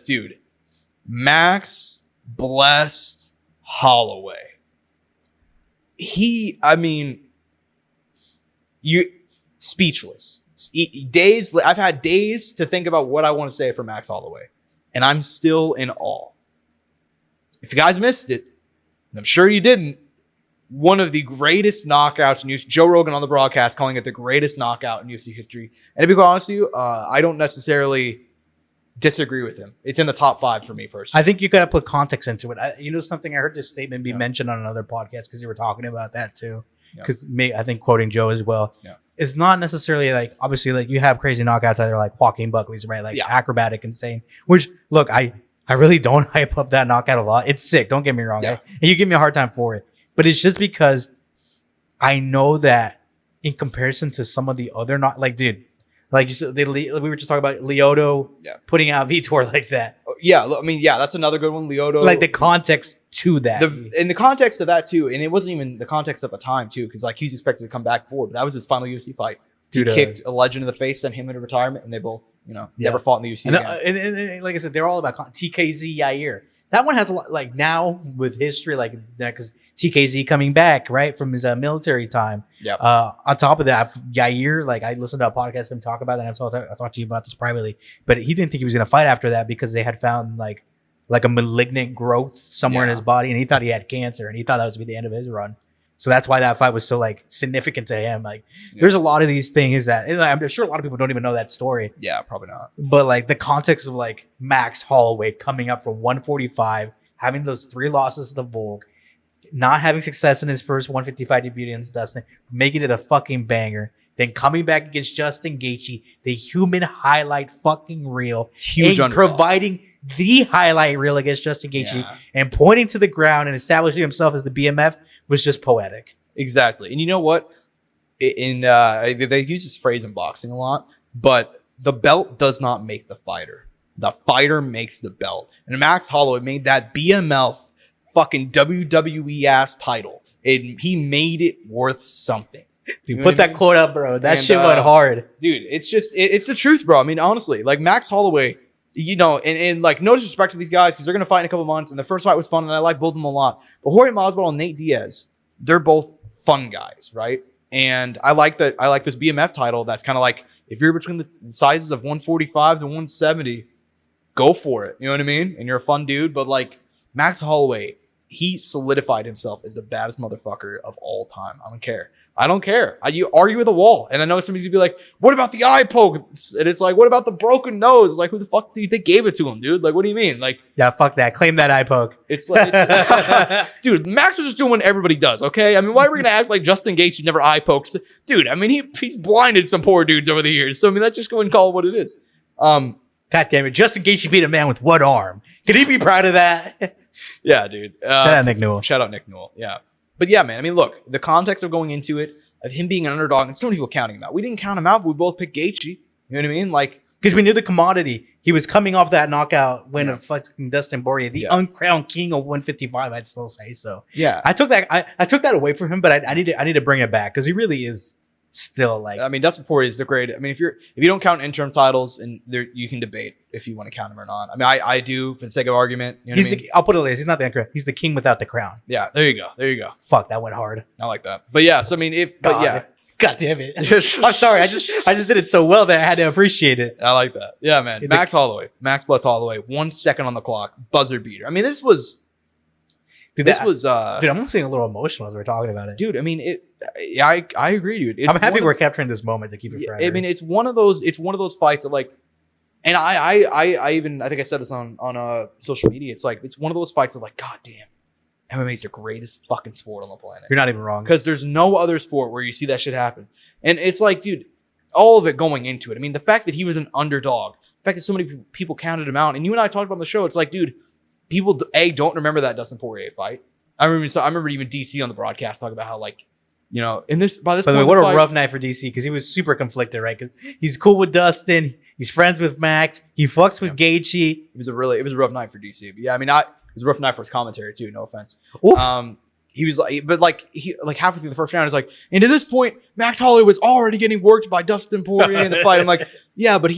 dude, Max blessed Holloway. You speechless. I've had days to think about what I want to say for Max Holloway, and I'm still in awe. If you guys missed it, and I'm sure you didn't, one of the greatest knockouts in UFC. Joe Rogan on the broadcast calling it the greatest knockout in UFC history. And to be quite honest with you, I don't necessarily disagree with him. It's in the top 5 for me personally. I think you got to put context into it. Something I heard this statement be mentioned on another podcast because you were talking about that too. Because I think quoting Joe as well. Yeah. It's not necessarily like, obviously, like you have crazy knockouts either like Joaquin Buckley's, right? Like acrobatic, insane. Which, look, I really don't hype up that knockout a lot. It's sick. Don't get me wrong. Yeah. And you give me a hard time for it. But it's just because I know that in comparison to some of the other dude, like you said, we were just talking about Lyoto putting out Vitor like that. That's another good one. Lyoto, like the context to that, in the context of that too, and it wasn't even the context of the time too, because like he's expected to come back forward, but that was his final UFC fight. Dude, he kicked a legend in the face, sent him into retirement, and they both, never fought in the UFC again. And like I said, they're all about TKZ Yair. That one has a lot, like now with history, like because TKZ coming back, right, from his military time. Yeah. On top of that, Yair, like I listened to a podcast him talk about that, and I talked to you about this privately, but he didn't think he was going to fight after that because they had found like a malignant growth somewhere in his body, and he thought he had cancer, and he thought that was going to be the end of his run. So that's why that fight was so like significant to him. Like there's a lot of these things that, and I'm sure a lot of people don't even know that story. Yeah, probably not. But like the context of like Max Holloway coming up from 145, having those 3 losses to the Volk, not having success in his first 155 debut against Dustin, making it a fucking banger, then coming back against Justin Gaethje, the human highlight fucking reel, huge and providing the highlight reel against Justin Gaethje, and pointing to the ground and establishing himself as the BMF was just poetic. Exactly. And you know what? They use this phrase in boxing a lot, but the belt does not make the fighter. The fighter makes the belt. And Max Holloway made that BMF fucking WWE ass title. He made it worth something. Dude, put that quote up, bro. That shit went hard. Dude, it's the truth, bro. I mean, honestly, like Max Holloway, and like no disrespect to these guys because they're going to fight in a couple months, and the first fight was fun, and I like both of them a lot. But Jorge Masvidal and Nate Diaz, they're both fun guys, right? And I like this BMF title that's kind of like, if you're between the sizes of 145 to 170, go for it. You know what I mean? And you're a fun dude. But like Max Holloway, he solidified himself as the baddest motherfucker of all time. I don't care. You argue with a wall. And I know somebody's gonna be like, what about the eye poke? And it's like, what about the broken nose? Like, who the fuck do you think gave it to him, dude? Like, what do you mean? Like, yeah, fuck that. Claim that eye poke. It's like, dude, Max was just doing what everybody does, okay? I mean, why are we gonna act like Justin Gaethje never eye pokes? Dude, I mean, he's blinded some poor dudes over the years. So, I mean, let's just go and call it what it is. God damn it. Justin Gaethje beat a man with one arm. Can he be proud of that? Yeah, dude. Shout out Nick Newell. Shout out Nick Newell. Yeah. But yeah, man, I mean, look, the context of going into it, of him being an underdog, and so many people counting him out. We didn't count him out, but we both picked Gaethje. You know what I mean? Like, because we knew the commodity. He was coming off that knockout win of fucking Dustin Poirier, the uncrowned king of 155. I'd still say so. Yeah, I took that away from him, but I need to bring it back because he really is still like. I mean, Dustin Poirier is the great. I mean, if you don't count interim titles, and there you can debate if you want to count him or not. I mean, I do for the sake of argument. You know what I mean? I'll put it like this. He's not the anchor. He's the king without the crown. Yeah, there you go. Fuck, that went hard. I like that. But yeah, so I mean, God damn it. I'm sorry. I just did it so well that I had to appreciate it. I like that. Yeah, man. Max plus Holloway, 1 second on the clock, buzzer beater. I mean, this was. Dude, I'm almost getting a little emotional as we're talking about it. Dude, I mean, I agree, dude. I'm happy we're capturing this moment to keep it fresh. I mean, it's one of those fights that like, and I even, I think I said this on social media. It's like, it's one of those fights that like, God damn, MMA is the greatest fucking sport on the planet. You're not even wrong. Because there's no other sport where you see that shit happen. And it's like, dude, all of it going into it. I mean, the fact that he was an underdog, the fact that so many people counted him out, and you and I talked about on the show, it's like, dude, people don't remember that Dustin Poirier fight. I remember even DC on the broadcast talking about how, like, you know, by the way, what a rough night for DC, because he was super conflicted, right? Because he's cool with Dustin, he's friends with Max, he fucks with Gaethje. It was a rough night for DC. But yeah, I mean, it was a rough night for his commentary too. No offense. He was like, but like halfway through the first round, he's like, and to this point, Max Holloway was already getting worked by Dustin Poirier in the fight. I'm like, yeah, but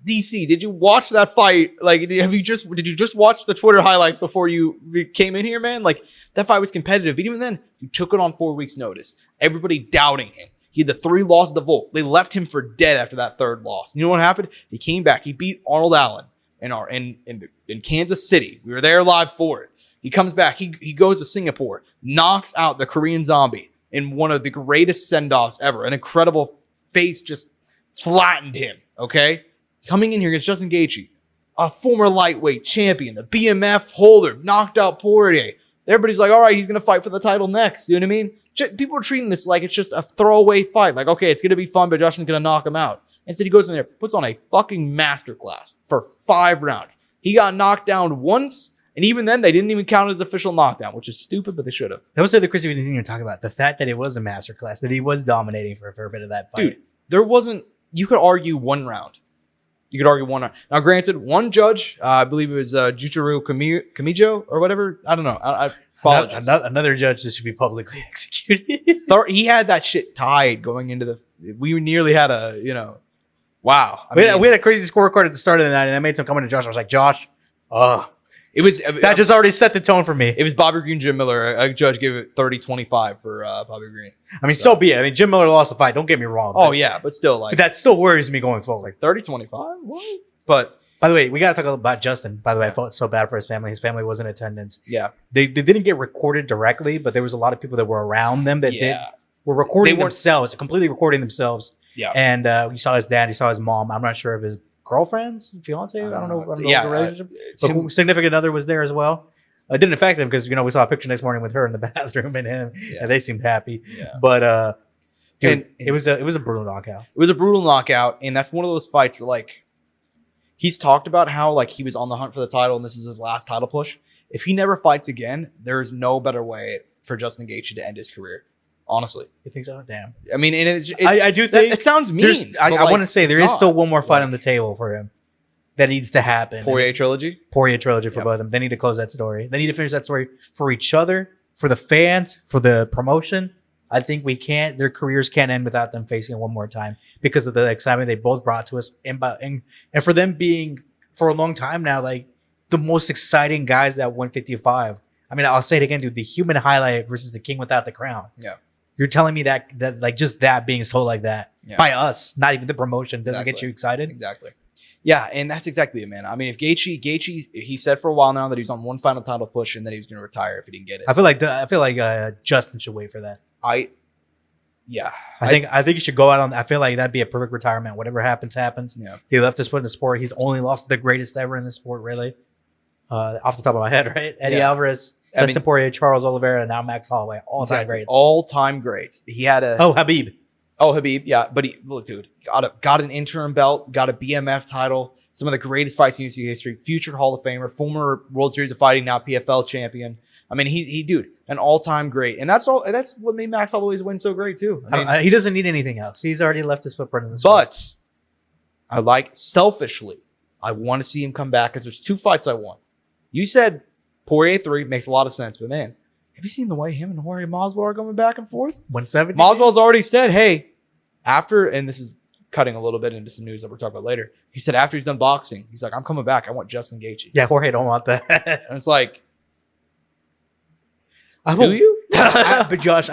DC, did you watch that fight? Like, did you just watch the Twitter highlights before you came in here, man? Like, that fight was competitive. But even then, you took it on 4 weeks' notice. Everybody doubting him. He had the 3 losses to Volk. They left him for dead after that 3rd loss. You know what happened? He came back. He beat Arnold Allen in Kansas City. We were there live for it. He comes back. He goes to Singapore, knocks out the Korean Zombie in one of the greatest send-offs ever. An incredible face just flattened him, okay? Coming in here against Justin Gaethje, a former lightweight champion, the BMF holder, knocked out Poirier. Everybody's like, all right, he's going to fight for the title next. You know what I mean? People are treating this like it's just a throwaway fight. Like, okay, it's going to be fun, but Justin's going to knock him out. Instead, he goes in there, puts on a fucking masterclass for 5 rounds. He got knocked down once, and even then, they didn't even count it as official knockdown, which is stupid, but they should have. That was the crazy thing you were talking about. The fact that it was a masterclass, that he was dominating for a fair bit of that fight. Dude, there wasn't, you could argue 1 round. You could argue 1 round. Now, granted, one judge, I believe it was Juchiru Kamijo or whatever. I don't know. I apologize. Another judge that should be publicly executed. He had that shit tied going into the. We nearly had a, wow. We had a crazy scorecard at the start of the night, and I made some comment to Josh. I was like, Josh, it was that just already set the tone for me. It was Bobby Green, Jim Miller. A judge gave it 30-25 for Bobby Green. I mean, so be it. I mean, Jim Miller lost the fight. Don't get me wrong. Oh yeah, but still, like, but that still worries me going forward. Like 30-25. What? But by the way, we got to talk about Justin. By the way, I felt so bad for his family. His family was in attendance. Yeah, they didn't get recorded directly, but there was a lot of people that were around them that were recording themselves, completely recording themselves. Yeah, and you saw his dad, you saw his mom. I'm not sure if his girlfriend's fiance. I don't know the relationship. But significant other was there as well. It didn't affect them because we saw a picture next morning with her in the bathroom and him, and they seemed happy. Yeah. But dude, it was a brutal knockout. It was a brutal knockout, and that's one of those fights that, like, he's talked about how, like, he was on the hunt for the title and this is his last title push. If he never fights again, there is no better way for Justin Gaethje to end his career. Honestly, you think so? Damn. I mean, and I do think it sounds mean. I want to say there is still one more fight on the table for him that needs to happen. Poirier trilogy for both of them. They need to close that story. They need to finish that story for each other, for the fans, for the promotion. I think their careers can't end without them facing it one more time because of the excitement they both brought to us and for them being for a long time now, like, the most exciting guys at 155. I mean, I'll say it again, dude, the human highlight versus the king without the crown. Yeah. You're telling me that like just that being sold like that by us, not even the promotion, doesn't get you excited? Exactly. Yeah, and that's exactly it, man. I mean, if Gaethje, he said for a while now that he's on one final title push and that he was going to retire if he didn't get it. I feel like Justin should wait for that. I think he should go out on. I feel like that'd be a perfect retirement. Whatever happens. Yeah. He left his foot in the sport. He's only lost to the greatest ever in the sport, really. Off the top of my head, right? Eddie Alvarez, Dustin Poirier, Charles Oliveira, and now Max Holloway. All-time greats. All-time greats. He had a... Habib, yeah. But look, dude, got an interim belt, got a BMF title, some of the greatest fights in UFC history, future Hall of Famer, former World Series of Fighting, now PFL champion. I mean, he dude, an all-time great. And that's what made Max Holloway's win so great, too. I mean, he doesn't need anything else. He's already left his footprint in this sport. But selfishly, I want to see him come back because there's 2 fights I want. You said Poirier 3 makes a lot of sense, but man, have you seen the way him and Jorge Masvidal are going back and forth? 170. Masvidal's already said, hey, after, and this is cutting a little bit into some news that we're talking about later. He said after he's done boxing, he's like, I'm coming back. I want Justin Gaethje. Yeah, Jorge don't want that. And it's like, do you? But Josh,